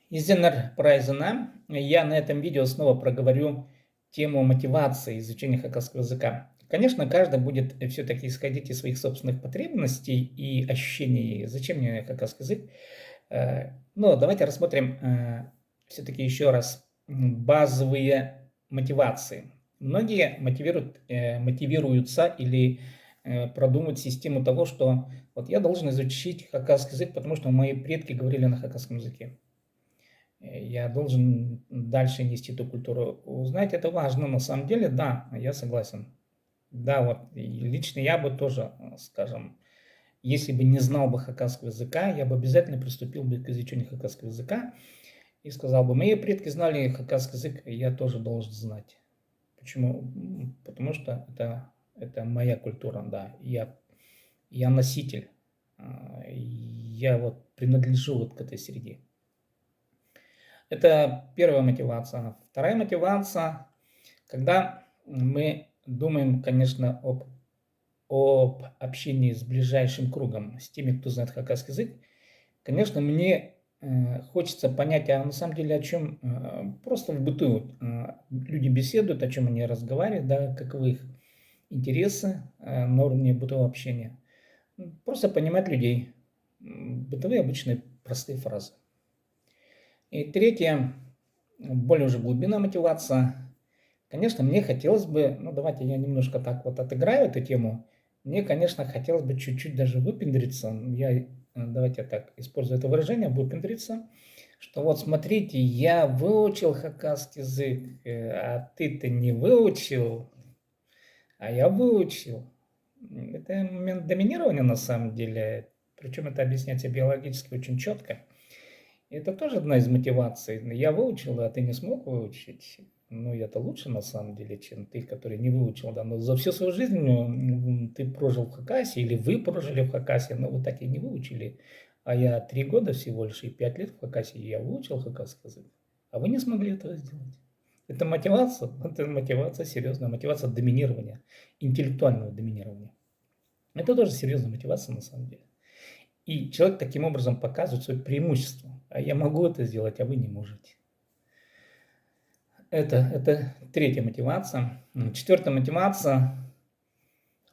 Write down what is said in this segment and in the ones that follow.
Изенер Прайзена. Я на этом видео снова проговорю тему мотивации изучения хакасского языка. Конечно, каждый будет все-таки исходить из своих собственных потребностей и ощущений, зачем мне хакасский язык. Но давайте рассмотрим все-таки еще раз базовые мотивации. Многие мотивируются или продумывают систему того, что вот я должен изучить хакасский язык, потому что мои предки говорили на хакасском языке. Я должен дальше нести эту культуру. Узнать это важно, на самом деле, да, я согласен. Да, вот лично я бы тоже, скажем, если бы не знал бы хакасского языка, я бы обязательно приступил бы к изучению хакасского языка и сказал бы, мои предки знали хакасский язык, я тоже должен знать. Почему? Потому что это моя культура, да, я носитель, я вот принадлежу вот к этой среде. Это первая мотивация. Вторая мотивация, когда мы думаем, конечно, об общении с ближайшим кругом, с теми, кто знает хакасский язык. Конечно, мне хочется понять, а на самом деле о чем просто в быту люди беседуют, о чем они разговаривают, да, каковы их интересы на уровне бытового общения. Просто понимать людей. Бытовые обычные простые фразы. И третье, более уже глубинная мотивация. Конечно, мне хотелось бы, ну давайте я немножко так вот отыграю эту тему. Мне, конечно, хотелось бы чуть-чуть даже выпендриться. Давайте я так использую это выражение, выпендриться. Что вот смотрите, я выучил хакасский язык, а ты-то не выучил, а я выучил. Это момент доминирования на самом деле. Причем это объясняется биологически очень четко. Это тоже одна из мотиваций. Я выучил, а ты не смог выучить. Ну, я-то лучше на самом деле, чем ты, который не выучил. Да. Но за всю свою жизнь ты прожил в Хакасии, или вы прожили в Хакасии, но вы так и не выучили. А я 3 года всего лишь и 5 лет в Хакасии, я выучил хакасский язык. А вы не смогли этого сделать. Это мотивация серьезная, мотивация доминирования, интеллектуального доминирования. Это тоже серьезная мотивация на самом деле. И человек таким образом показывает свое преимущество. А я могу это сделать, а вы не можете. Это третья мотивация. Четвертая мотивация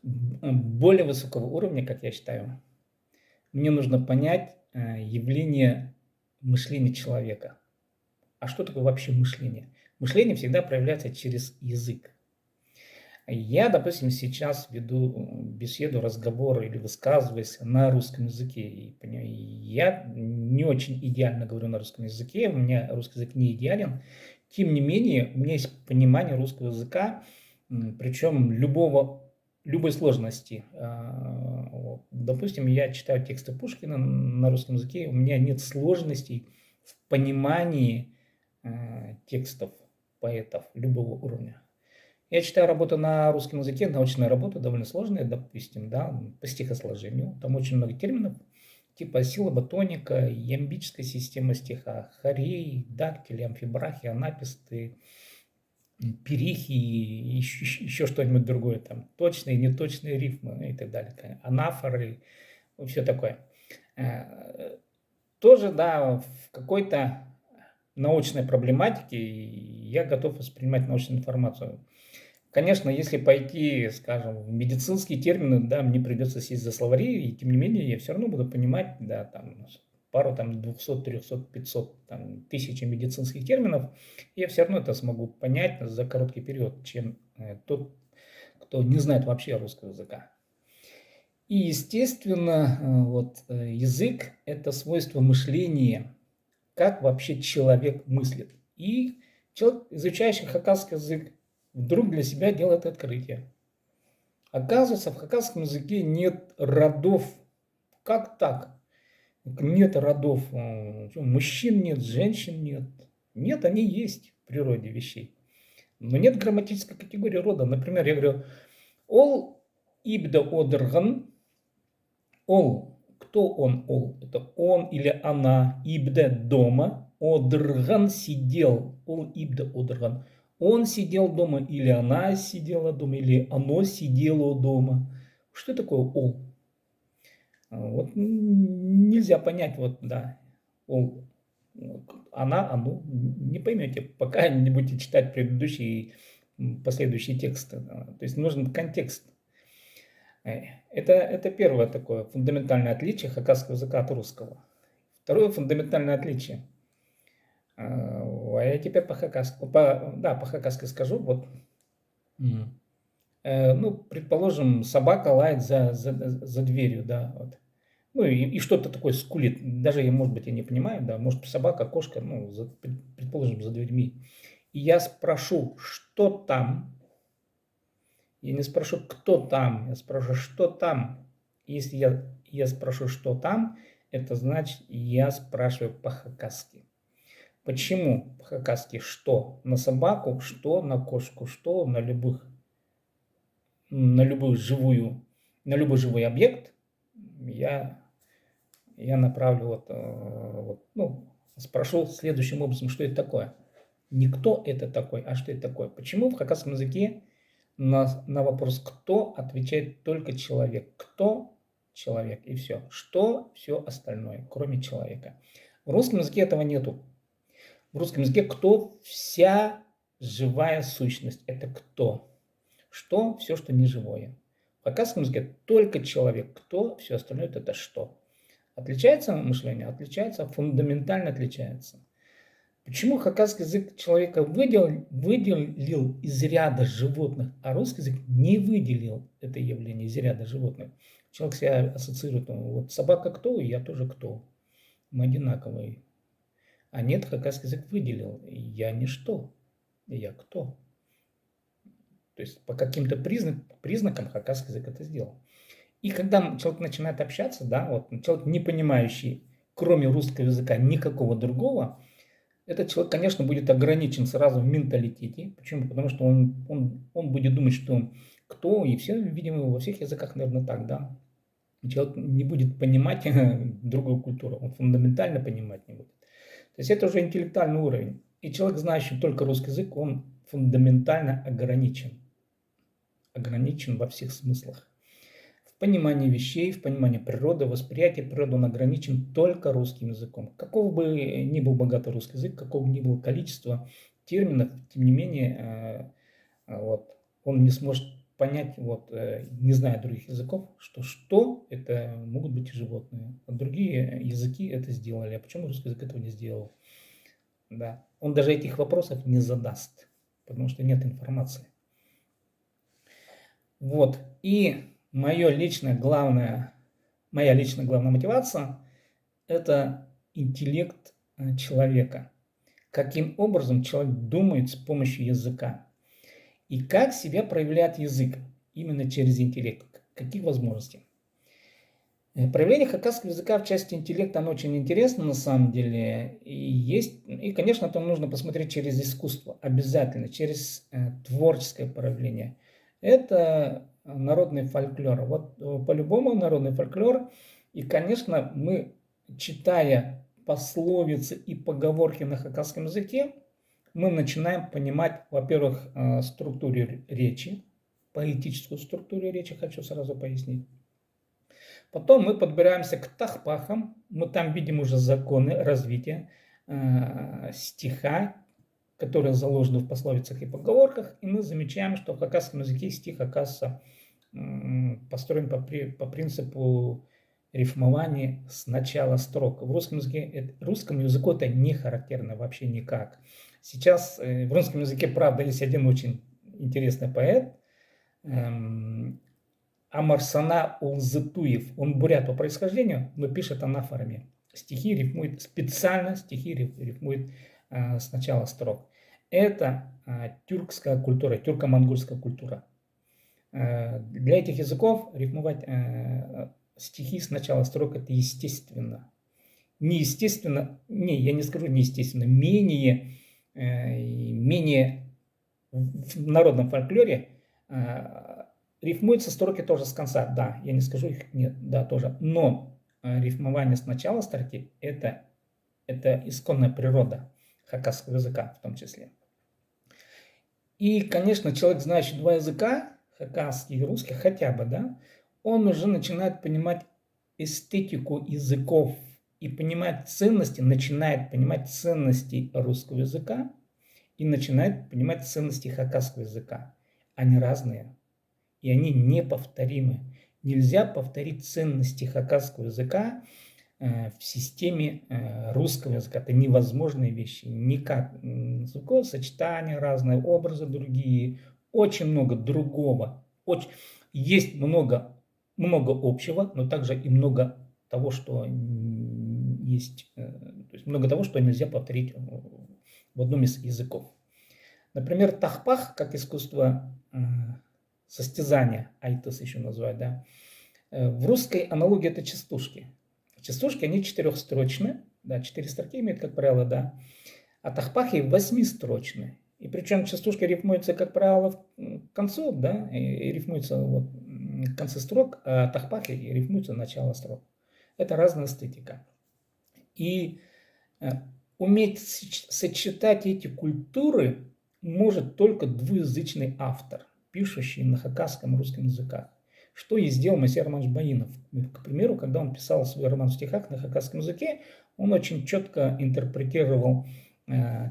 более высокого уровня, как я считаю. Мне нужно понять явление мышления человека. А что такое вообще мышление? Мышление всегда проявляется через язык. Я, допустим, сейчас веду беседу, разговор или высказываюсь на русском языке. И я не очень идеально говорю на русском языке, у меня русский язык не идеален. Тем не менее, у меня есть понимание русского языка, причем любой сложности. Допустим, я читаю тексты Пушкина на русском языке, у меня нет сложностей в понимании текстов поэтов любого уровня. Я читаю работу на русском языке, научная работа довольно сложная, допустим, да, по стихосложению. Там очень много терминов, типа силоботоника, ямбическая система стиха, хорей, дактили, амфибрахи, анаписты, перихи, еще что-нибудь другое, там, точные, неточные рифмы и так далее, анафоры, все такое. Тоже, да, в какой-то научной проблематике я готов воспринимать научную информацию. Конечно, если пойти, скажем, в медицинские термины, да, мне придется сесть за словари, и тем не менее я все равно буду понимать, да, там, пару там 200, 300, 500, там, тысячи медицинских терминов, я все равно это смогу понять за короткий период, чем тот, кто не знает вообще русского языка. И, естественно, язык – это свойство мышления, как вообще человек мыслит. И человек, изучающий хакасский язык, вдруг для себя делает открытие. Оказывается, в хакасском языке нет родов. Как так? Нет родов. Мужчин нет, женщин нет. Нет, они есть в природе вещей. Но нет грамматической категории рода. Например, я говорю, ол ибда одерган. Ол. Кто он, ол? Это он или она. Ибда дома. Одерган сидел. Ол ибда одерган. Он сидел дома, или она сидела дома, или оно сидело дома. Что такое ол? Вот нельзя понять, вот, да, ол. оно не поймете, пока не будете читать предыдущие последующие тексты. То есть нужен контекст. Это первое такое фундаментальное отличие хакасского языка от русского. Второе фундаментальное отличие. Я теперь по-хакасски скажу. Вот. Предположим, собака лает за дверью, да, вот. Ну и что-то такое скулит. Даже, может быть, я не понимаю, да, может собака, кошка, предположим, за дверьми. И я спрошу, что там? Я не спрошу, кто там, я спрошу, что там. Если я спрошу, что там, это значит, я спрашиваю по-хакасски. Почему по-хакасски что? На собаку, что на кошку, что на любой живой объект я направлю спрошу следующим образом, что это такое. Не кто это такой, а что это такое. Почему в хакасском языке на вопрос «кто» отвечает только человек. Кто? Человек и все. Что? Все остальное, кроме человека. В русском языке этого нету. В русском языке «кто» вся живая сущность. Это «кто». Что? Все, что не живое. В хакасском языке только человек. Кто? Все остальное это «что». Отличается мышление? Отличается, фундаментально отличается. Почему хакасский язык человека выделил из ряда животных, а русский язык не выделил это явление из ряда животных? Человек себя ассоциирует, вот собака кто, и я тоже кто. Мы одинаковые. А нет, хакасский язык выделил. Я ничто, я кто. То есть по каким-то признакам хакасский язык это сделал. И когда человек начинает общаться, человек, не понимающий, кроме русского языка, никакого другого, этот человек, конечно, будет ограничен сразу в менталитете. Почему? Потому что он будет думать, что кто, и все, видимо, во всех языках, наверное, так, да. Человек не будет понимать другую культуру, он фундаментально понимать не будет. То есть это уже интеллектуальный уровень. И человек, знающий только русский язык, он фундаментально ограничен. Ограничен во всех смыслах. В понимании вещей, в понимании природы, восприятии природы он ограничен только русским языком. Каков бы ни был богатый русский язык, какого бы ни было количество терминов, тем не менее, он не сможет понять, не зная других языков, что это могут быть и животные. А другие языки это сделали. А почему русский язык этого не сделал? Да. Он даже этих вопросов не задаст, потому что нет информации. И моя личная главная мотивация – это интеллект человека. Каким образом человек думает с помощью языка. И как себя проявляет язык именно через интеллект. Какие возможности. Проявление хакасского языка в части интеллекта, оно очень интересно на самом деле. И, конечно, это нужно посмотреть через искусство. Обязательно. Через творческое проявление. Это народный фольклор. По-любому народный фольклор. И, конечно, мы, читая пословицы и поговорки на хакасском языке, мы начинаем понимать, во-первых, структуру речи, поэтическую структуру речи, хочу сразу пояснить. Потом мы подбираемся к тахпахам, мы там видим уже законы развития стиха, которые заложены в пословицах и поговорках, и мы замечаем, что в хакасском языке стих, оказывается, построен по принципу рифмования с начала строк. В русскому языку это не характерно вообще никак. Сейчас в русском языке, правда, есть один очень интересный поэт, Амарсана Улзытуев. Он бурят по происхождению, но пишет анафорами. Стихи рифмует с начала строк. Это тюркская культура, тюрко-монгольская культура. Для этих языков рифмовать стихи с начала строк это естественно. Неестественно, я не скажу неестественно, менее в народном фольклоре рифмуются строки тоже с конца. Да, я не скажу их, нет, да, тоже. Но рифмование с начала строки это исконная природа хакасского языка в том числе. И, конечно, человек, знающий два языка, хакасский и русский, хотя бы, да, он уже начинает понимать эстетику языков и понимает ценности, начинает понимать ценности русского языка и начинает понимать ценности хакасского языка. Они разные, и они неповторимы. Нельзя повторить ценности хакасского языка в системе русского языка. Это невозможные вещи. Никак. Звуковое сочетание разные, образы другие. Очень много другого. Есть много общего, но также и много того, что есть, то есть много того, что нельзя повторить в одном из языков. Например, тахпах, как искусство состязания, айтыс еще называют, да. В русской аналогии это частушки. Частушки, они четырехстрочные, да, 4 строки имеют, как правило, да. А тахпахи 8-строчные. И причем частушка рифмуется, как правило, к концу, да, и рифмуется вот в конце строк, а тахпахи рифмуются в начало строк. Это разная эстетика. И уметь сочетать эти культуры может только двуязычный автор, пишущий на хакасском и русском языках. Что и сделал Моисей Романович Баинов. К примеру, когда он писал свой роман в стихах на хакасском языке, он очень четко интерпретировал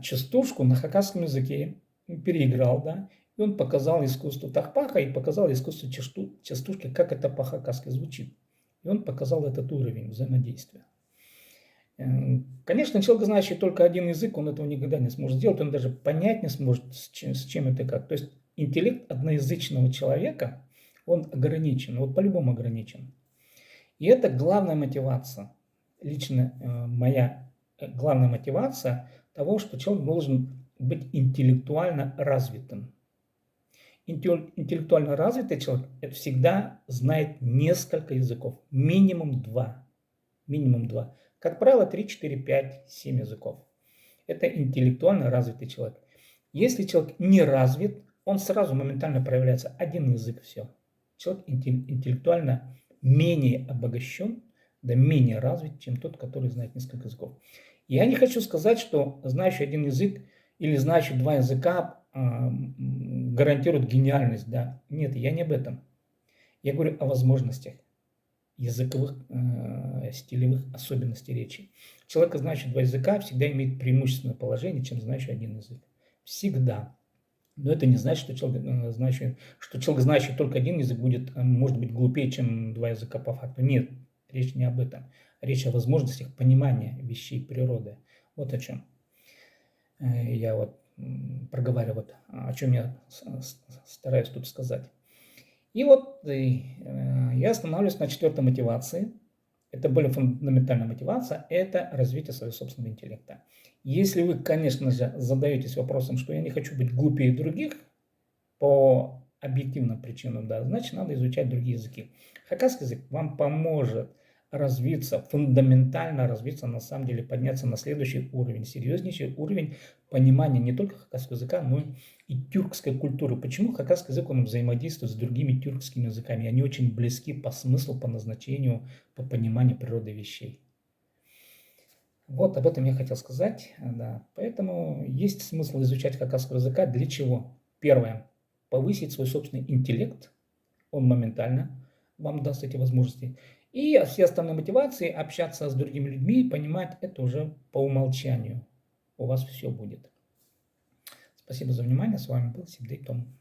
частушку на хакасском языке, переиграл, да, и он показал искусство тахпаха и показал искусство частушки, как это по-хакасски звучит. И он показал этот уровень взаимодействия. Конечно, человек, знающий только один язык, он этого никогда не сможет сделать, он даже понять не сможет, с чем это как. То есть интеллект одноязычного человека, он ограничен, вот по-любому ограничен. И это главная мотивация, лично моя главная мотивация того, что человек должен быть интеллектуально развитым. Интеллектуально развитый человек всегда знает несколько языков, минимум 2. Минимум 2. Как правило, 3, 4, 5, 7 языков. Это интеллектуально развитый человек. Если человек не развит, он сразу моментально проявляется один язык, все. Человек интеллектуально менее обогащен, да менее развит, чем тот, который знает несколько языков. Я не хочу сказать, что знающий один язык или знающий 2 языка гарантирует гениальность. Да? Нет, я не об этом. Я говорю о возможностях языковых, стилевых особенностей речи. Человек, знающий 2 языка, всегда имеет преимущественное положение, чем знающий один язык. Всегда. Но это не значит, что человек, знающий только один язык, может быть глупее, чем 2 языка по факту. Нет, речь не об этом. Речь о возможностях понимания вещей природы. Вот о чем я вот проговариваю, о чем я стараюсь тут сказать. И вот я останавливаюсь на 4-й мотивации. Это более фундаментальная мотивация, это развитие своего собственного интеллекта. Если вы, конечно же, задаетесь вопросом, что я не хочу быть глупее других по объективным причинам, да, значит, надо изучать другие языки. Хакасский язык вам поможет развиться, фундаментально развиться, на самом деле подняться на следующий уровень, серьезнейший уровень понимания не только хакасского языка, но и тюркской культуры. Почему хакасский язык, он взаимодействует с другими тюркскими языками? Они очень близки по смыслу, по назначению, по пониманию природы вещей. Вот об этом я хотел сказать. Да. Поэтому есть смысл изучать хакасского языка. Для чего? Первое. Повысить свой собственный интеллект. Он моментально вам даст эти возможности. И все остальные мотивации, общаться с другими людьми, понимать, это уже по умолчанию. У вас все будет. Спасибо за внимание. С вами был Сибдей Том.